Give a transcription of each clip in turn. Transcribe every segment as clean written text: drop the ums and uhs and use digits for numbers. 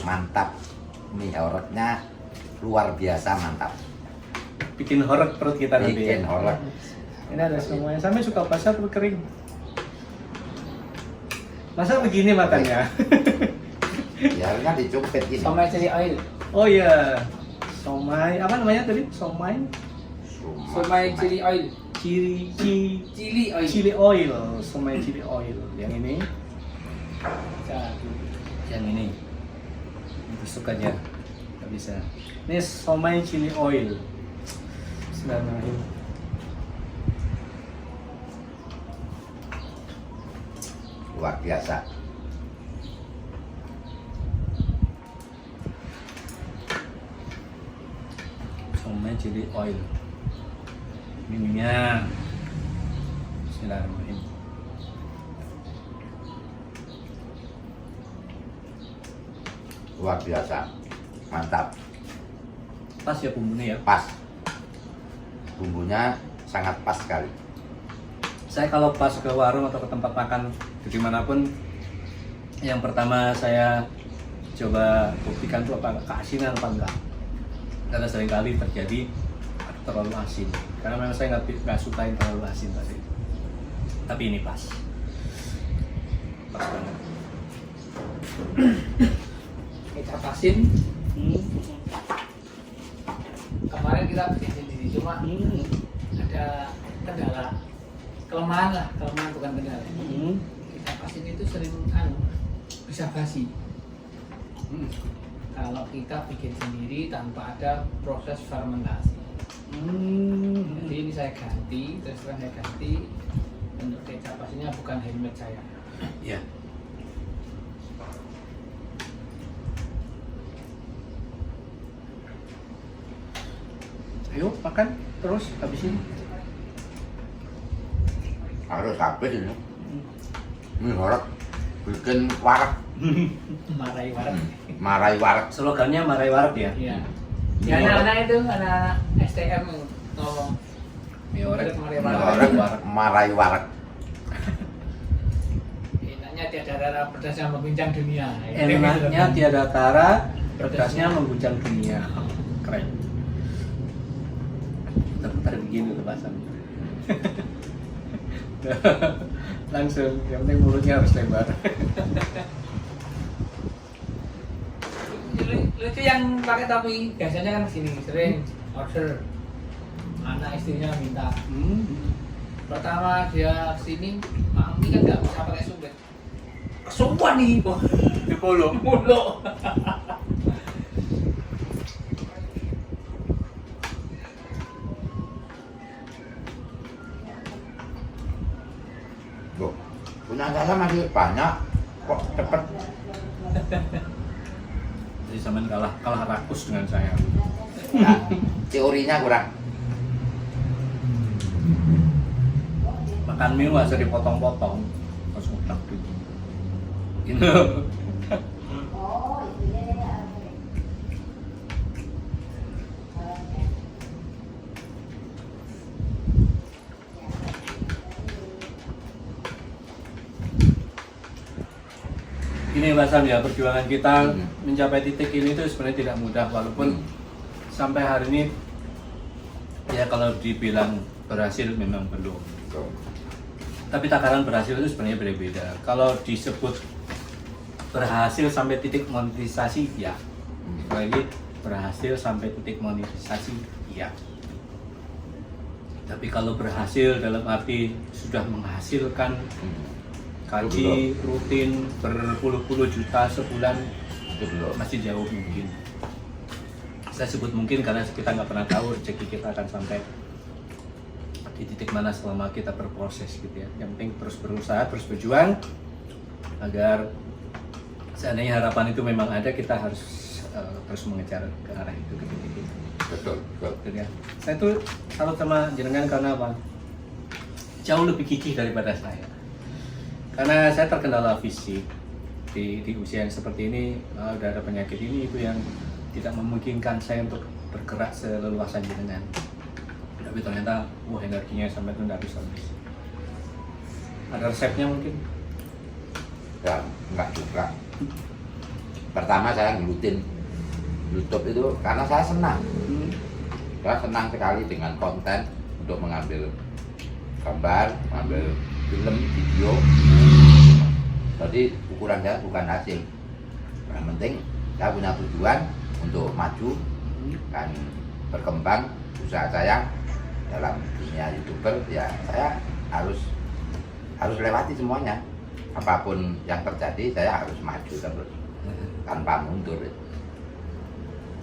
mantap. Mie oreknya luar biasa mantap. Bikin horeg perut kita nanti. Bikin horeg. Ini ada semuanya. Sampai suka basah atau kering? Masa begini makannya? Ya harusnya dicupit gini. Somai chili oil. Oh iya. Somai, apa namanya tadi? Somai Somai chili oil. chili Chili oil. chili oil. Somai chili oil. Yang ini. Satu. Yang ini. Tusuk aja. Nggak bisa. Ini somai chili oil. Bismillahirrahmanirrahim. Luar biasa. Somai chili oil. Minumnya. Bismillahirrahmanirrahim. Luar biasa. Mantap. Pas ya bumbunya ya. Pas. Bumbunya sangat pas sekali. Saya kalau pas ke warung atau ke tempat makan dimanapun, yang pertama saya coba buktikan tuh apa keasinan apa enggak. Karena seringkali terjadi terlalu asin. Karena memang saya nggak suka yang terlalu asin tadi. Tapi ini pas. Pas banget. Kecap asin. Kemarin kita bikin sendiri, cuma ada kendala, kelemahan bukan kendala. Kecap asin itu sering bisa basi. Kalau kita bikin sendiri tanpa ada proses fermentasi. Jadi ini saya ganti, terus terang saya ganti untuk kecap asinnya bukan handmade saya. Ya. Ayo makan terus habisin. Harus habis ini. Mie horeg bikin warak. Marahi warung. Marai warak. Slogannya Marai Warak ya. Iya. Ya anak-anak itu anak STM tolong. Mie orek. Mie horeg marai warak. Enaknya tiada rara pedasnya mengguncang dunia. Enaknya tiada tara, pedasnya mengguncang dunia. Keren. Putar begini tuh bahasannya. Langsung, yang penting mulutnya harus lebar. Lucu yang pakai topi biasanya kan sini sering order, anak istrinya minta. Pertama dia kesini, mami kan nggak bisa pakai sumpit. Kesumpah nih, Di polo. mulu. Loh, punya saya masih banyak. Kok cepet? Jadi sampean kalah rakus dengan saya. Ya, teorinya kurang. Makan mie nggak usah dipotong-potong, langsung tak gitu. Ini. Ini Mas Sam ya, perjuangan kita mencapai titik ini itu sebenarnya tidak mudah, walaupun sampai hari ini ya kalau dibilang berhasil memang belum. Tuh. Tapi takaran berhasil itu sebenarnya berbeda. Kalau disebut berhasil sampai titik monetisasi, ya. Lagi berhasil sampai titik monetisasi, ya. Tapi kalau berhasil dalam arti sudah menghasilkan gaji rutin berpuluh-puluh juta sebulan, Itu belum. masih jauh mungkin. Saya sebut mungkin karena kita nggak pernah tahu rezeki kita akan sampai di titik mana selama kita berproses gitu ya. Yang penting terus berusaha, terus berjuang agar seandainya harapan itu memang ada, kita harus terus mengejar ke arah itu, ke titik itu. Betul, betul. Gitu ya. Saya tuh salut sama jenengan karena apa? Jauh lebih gigih daripada saya. Karena saya terkendala fisik di usia yang seperti ini, udah ada penyakit ini itu yang tidak memungkinkan saya untuk bergerak seleluasa jenengan. Tapi ternyata, wah energinya sampai itu nggak habis-habis. Ada resepnya mungkin? Ya, enggak juga. Pertama saya ngelutin YouTube itu karena saya senang. Saya senang sekali dengan konten untuk mengambil gambar, mengambil film, video. Jadi ukuran saya bukan hasil. Yang penting saya punya tujuan untuk maju dan berkembang usaha saya dalam dunia YouTuber. Ya saya harus lewati semuanya. Apapun yang terjadi saya harus maju terus tanpa mundur.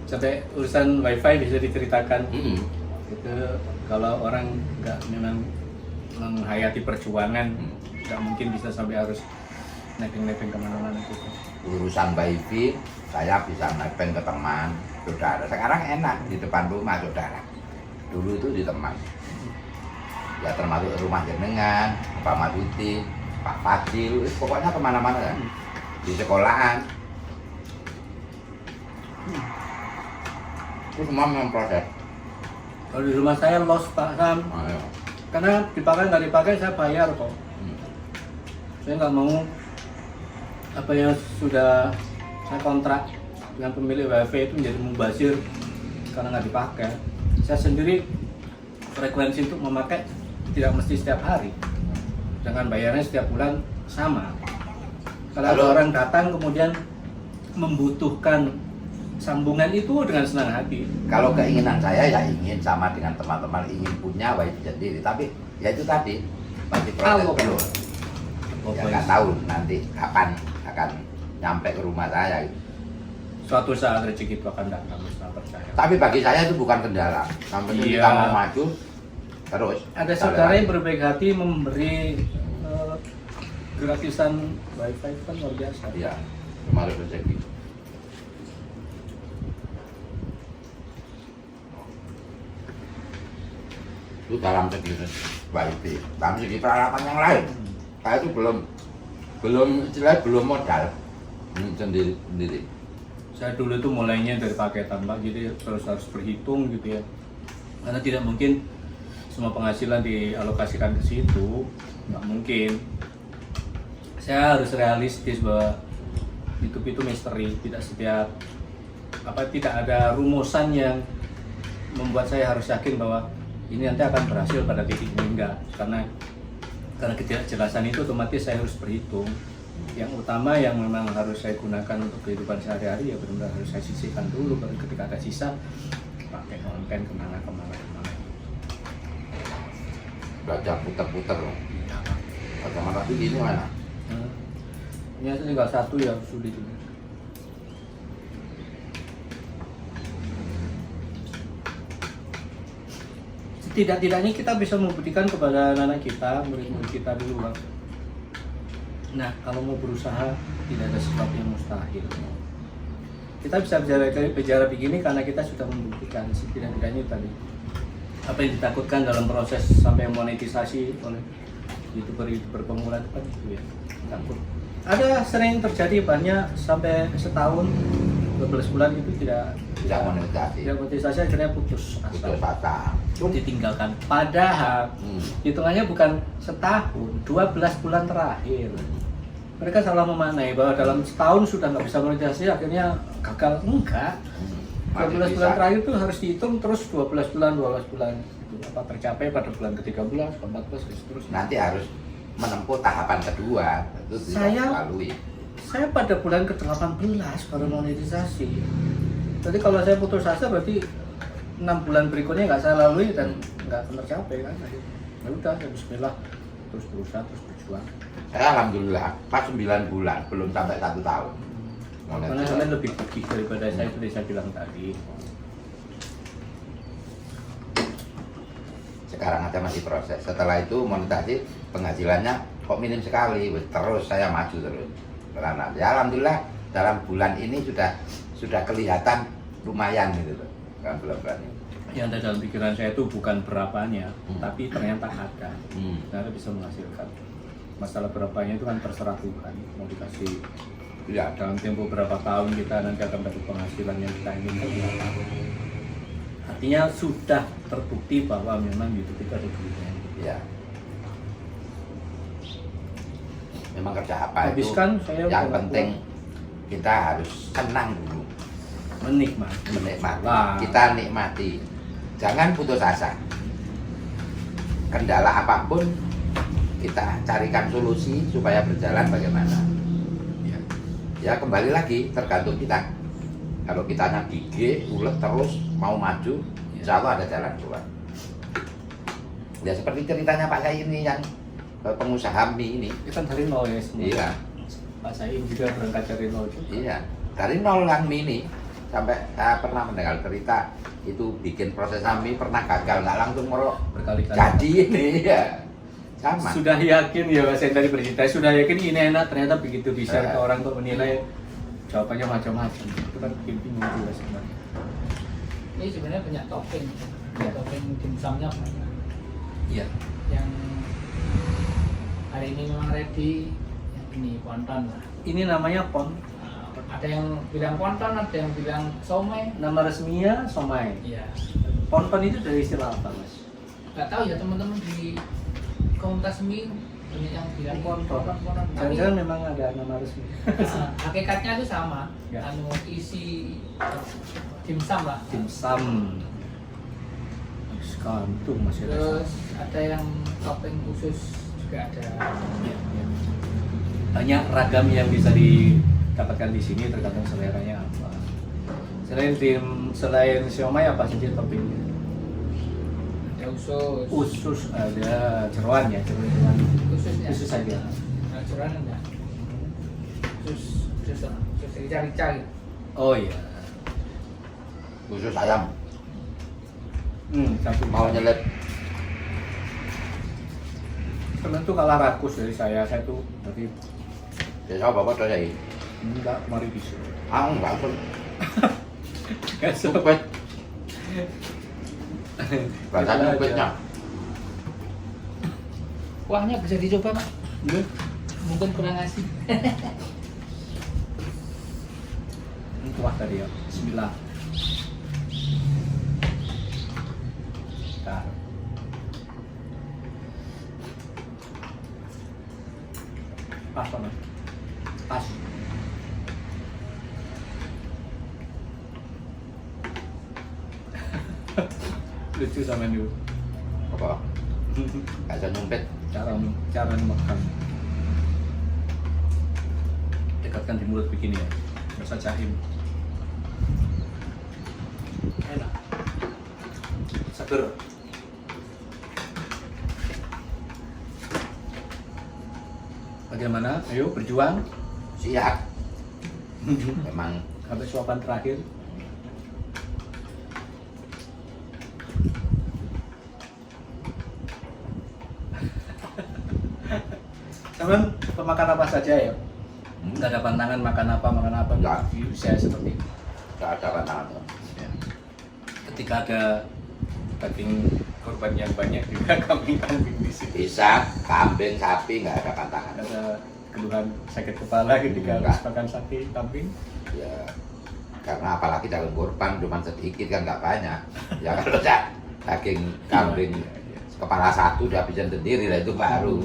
Sampai urusan wifi bisa diceritakan. Itu kalau orang nggak memang menghayati perjuangan, nggak mungkin bisa sampai harus nebeng-nebeng kemana-mana gitu. Urusan wifi saya bisa nebeng ke teman, saudara. Sekarang enak di depan rumah saudara. Dulu itu di teman. Ya termasuk rumah jenengan, Pak Maduti, Pak Fadil, pokoknya kemana-mana kan. Di sekolahan. Itu semua memproses. Kalau di rumah saya lost Pak Sam, karena dipakai nggak dipakai saya bayar kok. Saya nggak mau apa yang sudah saya kontrak dengan pemilik wifi itu menjadi mubazir karena nggak dipakai. Saya sendiri frekuensi untuk memakai tidak mesti setiap hari, dengan bayarnya setiap bulan sama. Kalau ada orang datang kemudian membutuhkan sambungan itu dengan senang hati. Kalau keinginan saya ya ingin sama dengan teman-teman, ingin punya wifi sendiri, tapi ya itu tadi masih proses dulu. Ya nggak tahu nanti kapan akan nyampe ke rumah saya. Suatu saat rezeki itu akan datang, saya percaya. Tapi bagi saya itu bukan kendala. Sampai kita mau maju terus. Ada saudara yang berbaik hati memberi gratisan wifi kan luar biasa. Iya, kemarin rezeki. Itu dalam segi wifi, dalam segi peralatan yang lain. Saya itu belum modal sendiri. Saya dulu itu mulainya dari paketan Pak, jadi harus berhitung gitu ya. Karena tidak mungkin semua penghasilan dialokasikan ke situ, nggak mungkin. Saya harus realistis bahwa YouTube itu misteri, tidak ada rumusan yang membuat saya harus yakin bahwa ini nanti akan berhasil pada titik ini, enggak. Karena ketidakjelasan itu otomatis saya harus berhitung. Yang utama yang memang harus saya gunakan untuk kehidupan sehari-hari ya benar-benar harus saya sisihkan dulu, baru ketika ada sisa pakai konten kemana. Belajar puter-puter loh. Kacamata itu gini mana? Ini tinggal satu ya sulit ini. Tidak-tidaknya kita bisa membuktikan kepada anak kita, murid-murid kita dulu Bang. Nah, kalau mau berusaha tidak ada sesuatu yang mustahil. Kita bisa bicara begini karena kita sudah membuktikan setidak-tidaknya tadi. Apa yang ditakutkan dalam proses sampai monetisasi oleh YouTuber pemula itu kan itu ya, takut. Ada sering terjadi banyak sampai setahun 12 bulan itu tidak monetisasi, akhirnya putus asa. Ditinggalkan. Padahal hitungannya bukan setahun, 12 bulan terakhir. Mereka salah memaknai bahwa dalam setahun sudah nggak bisa monetisasi, akhirnya gagal. Enggak. 12 bulan terakhir itu harus dihitung terus 12 bulan. Itu apa tercapai pada bulan ke-13, ke-14, dan seterusnya. Nanti harus menempuh tahapan kedua, itu dilalui. Saya pada bulan ke-18 baru monetisasi. Jadi kalau saya putus asa berarti 6 bulan berikutnya nggak saya lalui dan nggak akan tercapai kan. Ya udah, ya bismillah, terus berusaha, terus berjuang. Saya alhamdulillah pas 9 bulan, belum sampai 1 tahun. Karena kalian lebih gigih daripada saya, itu saya bilang tadi. Sekarang aja masih proses. Setelah itu monetisasi penghasilannya kok minim sekali. Terus saya maju terus. Karena ya alhamdulillah dalam bulan ini sudah kelihatan lumayan gitu loh. Kan bulan-bulan ini. Yang ada dalam pikiran saya itu bukan berapanya, tapi ternyata ada. Ternyata bisa menghasilkan. Masalah berapanya itu kan terserah Tuhan. Mau dikasih ya dalam tempo berapa tahun kita nanti akan dapat penghasilan yang kita inginkan. Artinya sudah terbukti bahwa memang YouTube itu ada duitnya. Ya. Memang kerja apa habiskan, itu yang penting kita harus senang dulu, menikmati. Wah. Kita nikmati, jangan putus asa. Kendala apapun kita carikan solusi supaya berjalan bagaimana. Ya kembali lagi tergantung kita. Kalau kitanya gigih, ulet terus mau maju, insya Allah ada jalan keluar. Ya seperti ceritanya Pak Said ini yang pengusaha mie ini. Kita dari nol ya semua. Iya. Pak Said juga berangkat dari nol juga. Iya, dari nol kan mie ini sampai saya pernah mendengar cerita itu bikin proses mie pernah gagal, nggak langsung merok Berkali-kali. jadi ini ya sama. Sudah yakin ya Pak Said tadi bercerita, sudah yakin ini enak, ternyata begitu di-share ke orang untuk menilai jawabannya macam-macam. Itu kan bikin bingung juga sebenarnya. Ini sebenarnya banyak topping. Topping dimsumnya banyak. Iya. Yang hari ini memang ready, yang ini wonton lah. Ini namanya pon. Ada yang bilang wonton, ada yang bilang somai. Nama resminya somai. Iya. Pon-pon itu dari istilah apa, Mas? Nggak tahu ya teman-teman di komunitas mie banyak yang bilang Pon-pon. wonton. Tapi Jangan-jangan memang ada nama resmi. hakikatnya itu sama. Ya. Anu isi dimsum lah. Dimsum. Kantung masih ada. Terus ada yang topping khusus juga ada. Ya, ya. Banyak ragam yang bisa didapatkan di sini tergantung seleranya apa. Selain siomay apa saja toppingnya? Ada usus. Usus ada jeroan ya, jeroan. Khususnya. Khusus saja. Nah, jeroan enggak. Khusus rica-rica gitu. Oh iya. Khusus ayam Campur. mau nyelip Temen tuh kalah rakus dari saya tuh tapi ya bapak tuh saya enggak kemarin bisa. enggak pun Enggak supet rasanya supetnya Kuahnya bisa dicoba, Pak. Iya. Mungkin kurang asin. Ini kuah tadi ya. Bismillah. Bentar. Pas banget. Pas. Lucu sama ini. apa nggak bisa nyumpet Cara makan. Dekatkan di mulut begini ya. Rasa cahim. Enak. Seger. Bagaimana? Ayo berjuang. siap memang Sampai suapan terakhir. Teman, pemakan apa saja ya? Nggak ada pantangan makan apa Nggak. di usia seperti ini. nggak ada pantangan Ya. Ketika ada daging korban yang banyak juga kambing-kambing di sini. bisa kambing sapi nggak ada pantangan Ada keluhan sakit kepala ketika Enggak. harus makan sate kambing. ya karena apalagi dalam kurban cuma sedikit kan nggak banyak ya kalau daging kambing kepala satu dihabisin sendiri lah itu baru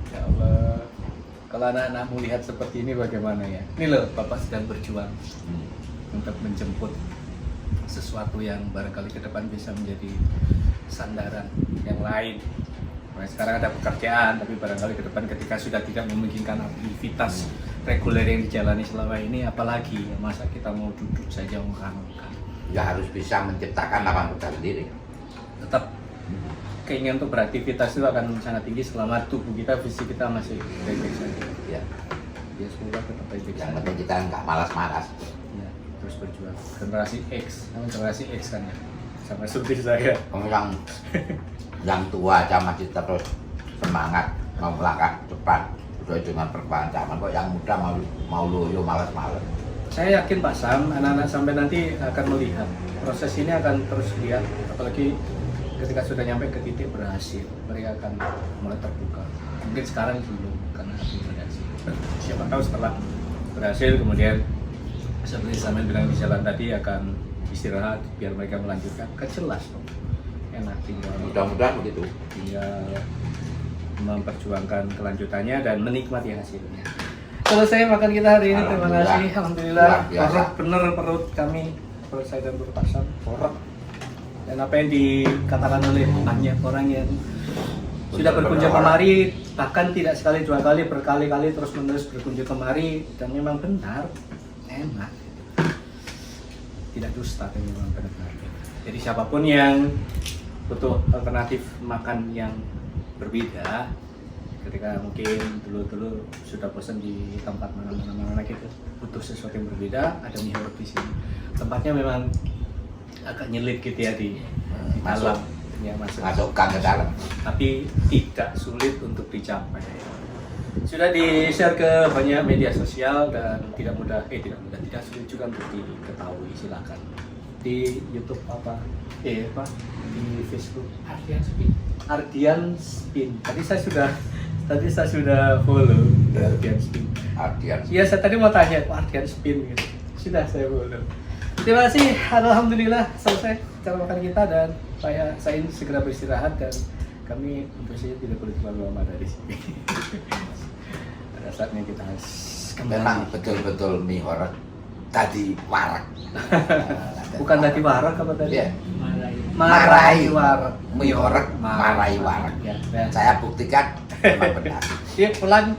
Ya Allah, kalau anak-anakmu lihat seperti ini bagaimana ya? Ini loh, Bapak sedang berjuang untuk menjemput sesuatu yang barangkali ke depan bisa menjadi sandaran yang lain. Nah, sekarang ada pekerjaan, tapi barangkali ke depan ketika sudah tidak memungkinkan aktivitas reguler yang dijalani selama ini, apalagi ya, masa kita mau duduk saja makan-makan. ya harus bisa menciptakan lapangan kerja sendiri Tetap keinginan untuk beraktivitas itu akan sangat tinggi selama tubuh kita, fisik kita masih baik-baik saja. ya Ya semoga tetap baik-baik yang saja. penting kita nggak malas-malas Ya, terus berjuang. Generasi X, namanya generasi X kan ya, sama seperti saya. kamu yang tua aja masih terus semangat mau melangkah depan udah dengan perubahan zaman kok yang muda mau loyo malas-malas Saya yakin Pak Sam, anak-anak sampai nanti akan melihat proses ini akan terus lihat, apalagi ketika sudah nyampe ke titik berhasil, mereka akan mulai terbuka. Mungkin sekarang belum karena belum berhasil. Siapa tahu setelah berhasil kemudian seperti Samen bilang di jalan tadi akan istirahat biar mereka melanjutkan, kan jelas dong. Enak tinggal Mudah-mudahan begitu. memperjuangkan kelanjutannya dan menikmati hasilnya. Selesai makan kita hari ini, terima kasih. Alhamdulillah. Luar biasa. Porok bener perut kami, perut saya dan perut Hasan, porok. Dan apa yang dikatakan oleh banyak orang yang sudah berkunjung kemari, bahkan tidak sekali dua kali, berkali-kali terus menerus berkunjung kemari, dan memang benar, enak. Tidak dusta, tapi memang benar. Jadi siapapun yang butuh alternatif makan yang berbeda, ketika mungkin dulu sudah bosan di tempat mana gitu, butuh sesuatu yang berbeda, ada mie horok di sini. Tempatnya memang agak nyelip gitu ya di dalam, ya masukkan ke dalam. tapi tidak sulit untuk dicapai. Sudah di-share ke banyak media sosial dan tidak sulit juga untuk diketahui. Silakan di YouTube di Facebook Ardian Spin. Tadi saya sudah follow Ardian Spin. Iya, saya tadi mau tanya kok Ardian Spin gitu. Sudah saya follow. Terima kasih. Alhamdulillah selesai cara makan kita dan saya ingin segera beristirahat dan kami tentu saja tidak boleh terlalu lama dari sini. Pada saatnya kita harus Memang betul-betul mie horok tadi warak. Bukan tadi warak apa tadi? Iya. Marai warak. Mie horok marai warak. Ya. Saya buktikan memang benar. Iya, pulang.